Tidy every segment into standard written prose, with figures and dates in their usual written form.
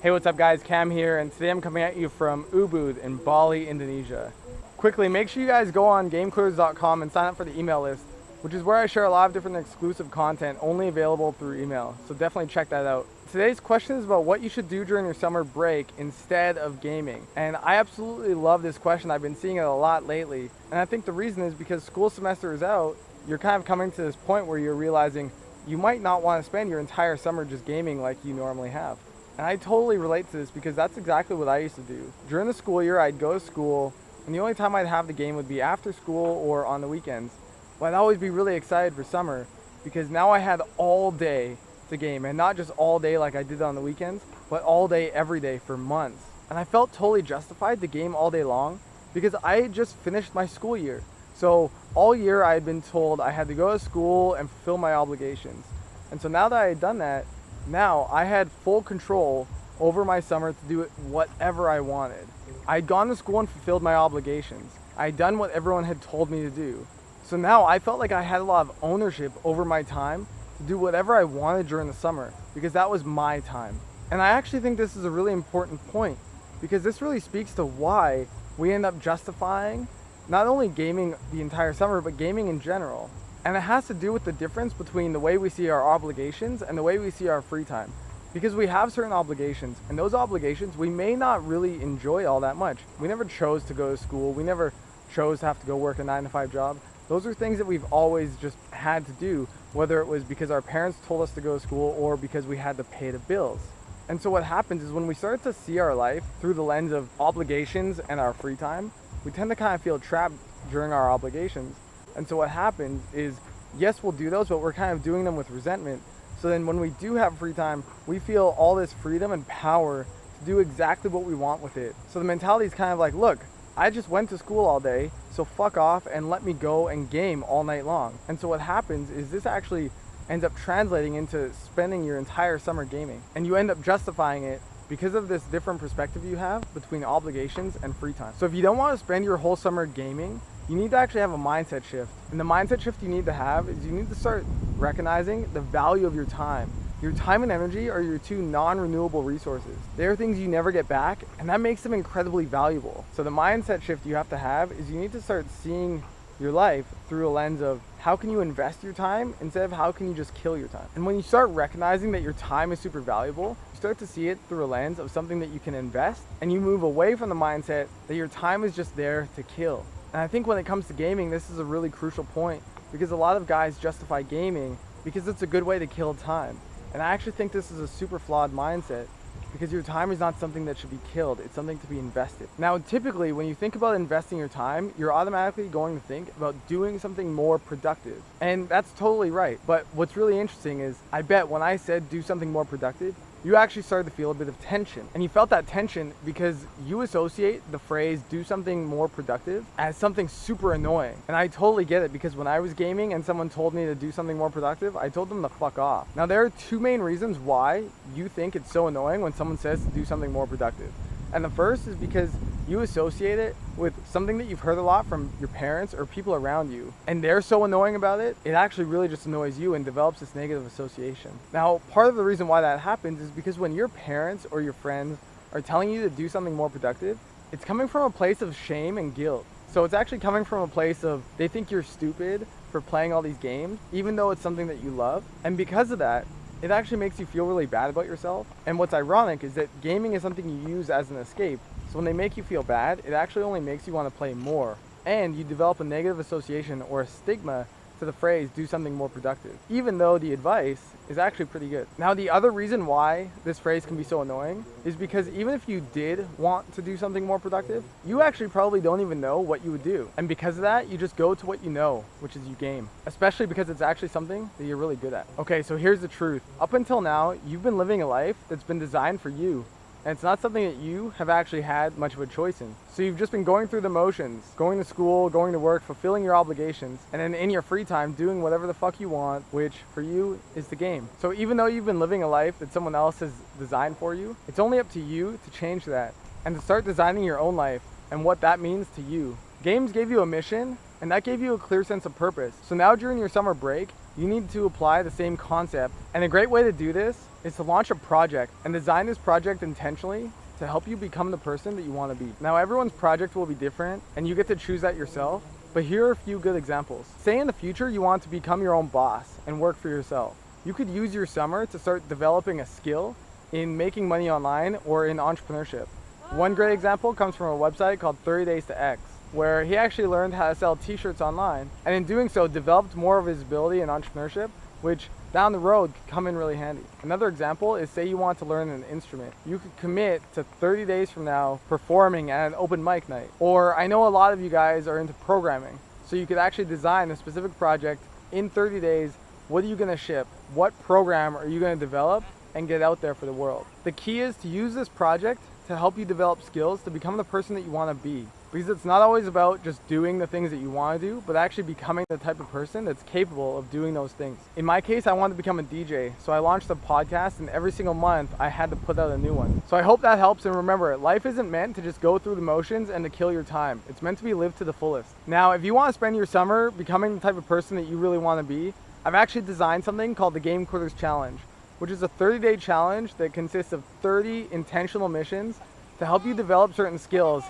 Hey, what's up guys, Cam here, and today I'm coming at you from Ubud in Bali, Indonesia. Quickly, make sure you guys go on GameClears.com and sign up for the email list, which is where I share a lot of different exclusive content only available through email, so definitely check that out. Today's question is about what you should do during your summer break instead of gaming. And I absolutely love this question. I've been seeing it a lot lately, and I think the reason is because school semester is out, you're kind of coming to this point where you're realizing you might not want to spend your entire summer just gaming like you normally have. And I totally relate to this because that's exactly what I used to do. During the school year, I'd go to school, and the only time I'd have the game would be after school or on the weekends. But I'd always be really excited for summer because now I had all day to game, and not just all day like I did on the weekends, but all day every day for months. And I felt totally justified to game all day long because I had just finished my school year. So all year I had been told I had to go to school and fulfill my obligations. And so now that I had done that, now I had full control over my summer to do whatever I wanted. I had gone to school and fulfilled my obligations. I had done what everyone had told me to do. So now I felt like I had a lot of ownership over my time to do whatever I wanted during the summer because that was my time. And I actually think this is a really important point because this really speaks to why we end up justifying not only gaming the entire summer, but gaming in general. And it has to do with the difference between the way we see our obligations and the way we see our free time. Because we have certain obligations, and those obligations we may not really enjoy all that much. We never chose to go to school. We never chose to have to go work a 9-to-5 job. Those are things that we've always just had to do, whether it was because our parents told us to go to school or because we had to pay the bills. And so what happens is when we start to see our life through the lens of obligations and our free time, we tend to kind of feel trapped during our obligations. And so what happens is, yes, we'll do those, but we're kind of doing them with resentment. So then when we do have free time, we feel all this freedom and power to do exactly what we want with it. So the mentality is kind of like, look, I just went to school all day, so fuck off and let me go and game all night long. And so what happens is this actually ends up translating into spending your entire summer gaming. And you end up justifying it because of this different perspective you have between obligations and free time. So if you don't want to spend your whole summer gaming, you need to actually have a mindset shift. And the mindset shift you need to have is you need to start recognizing the value of your time. Your time and energy are your two non-renewable resources. They are things you never get back, and that makes them incredibly valuable. So the mindset shift you have to have is you need to start seeing your life through a lens of how can you invest your time instead of how can you just kill your time. And when you start recognizing that your time is super valuable, you start to see it through a lens of something that you can invest, and you move away from the mindset that your time is just there to kill. And I think when it comes to gaming, this is a really crucial point because a lot of guys justify gaming because it's a good way to kill time. And I actually think this is a super flawed mindset because your time is not something that should be killed, it's something to be invested. Now, typically, when you think about investing your time, you're automatically going to think about doing something more productive. And that's totally right. But what's really interesting is, I bet when I said do something more productive, you actually started to feel a bit of tension. And you felt that tension because you associate the phrase do something more productive as something super annoying. And I totally get it because when I was gaming and someone told me to do something more productive, I told them to fuck off. Now there are two main reasons why you think it's so annoying when someone says to do something more productive. And the first is because you associate it with something that you've heard a lot from your parents or people around you. And they're so annoying about it, it actually really just annoys you and develops this negative association. Now, part of the reason why that happens is because when your parents or your friends are telling you to do something more productive, it's coming from a place of shame and guilt. So it's actually coming from a place of they think you're stupid for playing all these games, even though it's something that you love. And because of that, it actually makes you feel really bad about yourself. And what's ironic is that gaming is something you use as an escape. So when they make you feel bad, it actually only makes you want to play more. And you develop a negative association or a stigma to the phrase do something more productive, even though the advice is actually pretty good. Now, the other reason why this phrase can be so annoying is because even if you did want to do something more productive, you actually probably don't even know what you would do. And because of that, you just go to what you know, which is you game, especially because it's actually something that you're really good at. Okay, so here's the truth. Up until now, you've been living a life that's been designed for you. And it's not something that you have actually had much of a choice in. So you've just been going through the motions, going to school, going to work, fulfilling your obligations, and then in your free time doing whatever the fuck you want, which for you is the game. So even though you've been living a life that someone else has designed for you, it's only up to you to change that and to start designing your own life and what that means to you. Games gave you a mission, and that gave you a clear sense of purpose. So now during your summer break, you need to apply the same concept. And a great way to do this is to launch a project and design this project intentionally to help you become the person that you want to be. Now, everyone's project will be different and you get to choose that yourself, but here are a few good examples. Say in the future you want to become your own boss and work for yourself. You could use your summer to start developing a skill in making money online or in entrepreneurship. One great example comes from a website called 30 Days to X, where he actually learned how to sell t-shirts online, and in doing so developed more of his ability in entrepreneurship, which down the road could come in really handy. Another example is, say you want to learn an instrument. You could commit to 30 days from now performing at an open mic night. Or I know a lot of you guys are into programming, so you could actually design a specific project in 30 days. What are you gonna ship? What program are you gonna develop and get out there for the world? The key is to use this project to help you develop skills to become the person that you wanna be. Because it's not always about just doing the things that you want to do, but actually becoming the type of person that's capable of doing those things. In my case, I wanted to become a DJ, so I launched a podcast, and every single month I had to put out a new one. So I hope that helps, and remember, life isn't meant to just go through the motions and to kill your time. It's meant to be lived to the fullest. Now, if you want to spend your summer becoming the type of person that you really want to be, I've actually designed something called the Game Quitters Challenge, which is a 30-day challenge that consists of 30 intentional missions to help you develop certain skills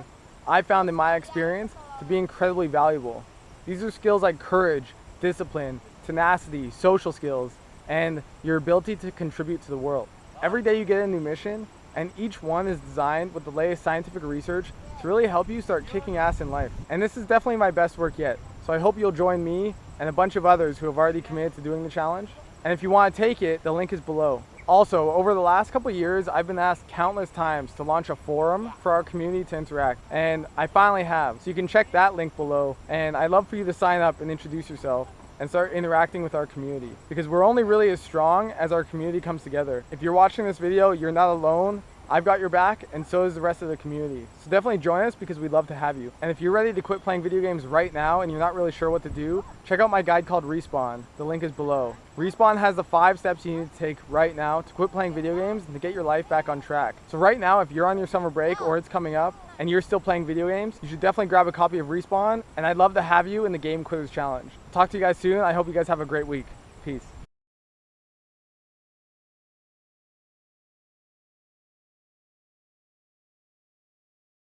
I found in my experience to be incredibly valuable. These are skills like courage, discipline, tenacity, social skills, and your ability to contribute to the world. Every day you get a new mission, and each one is designed with the latest scientific research to really help you start kicking ass in life. And this is definitely my best work yet. So I hope you'll join me and a bunch of others who have already committed to doing the challenge. And if you want to take it, the link is below. Also, over the last couple of years, I've been asked countless times to launch a forum for our community to interact, and I finally have. So you can check that link below, and I'd love for you to sign up and introduce yourself and start interacting with our community, because we're only really as strong as our community comes together. If you're watching this video, you're not alone. I've got your back, and so is the rest of the community. So definitely join us, because we'd love to have you. And if you're ready to quit playing video games right now and you're not really sure what to do, check out my guide called Respawn. The link is below. Respawn has the 5 steps you need to take right now to quit playing video games and to get your life back on track. So right now, if you're on your summer break or it's coming up and you're still playing video games, you should definitely grab a copy of Respawn, and I'd love to have you in the Game Quitters Challenge. Talk to you guys soon. I hope you guys have a great week. Peace.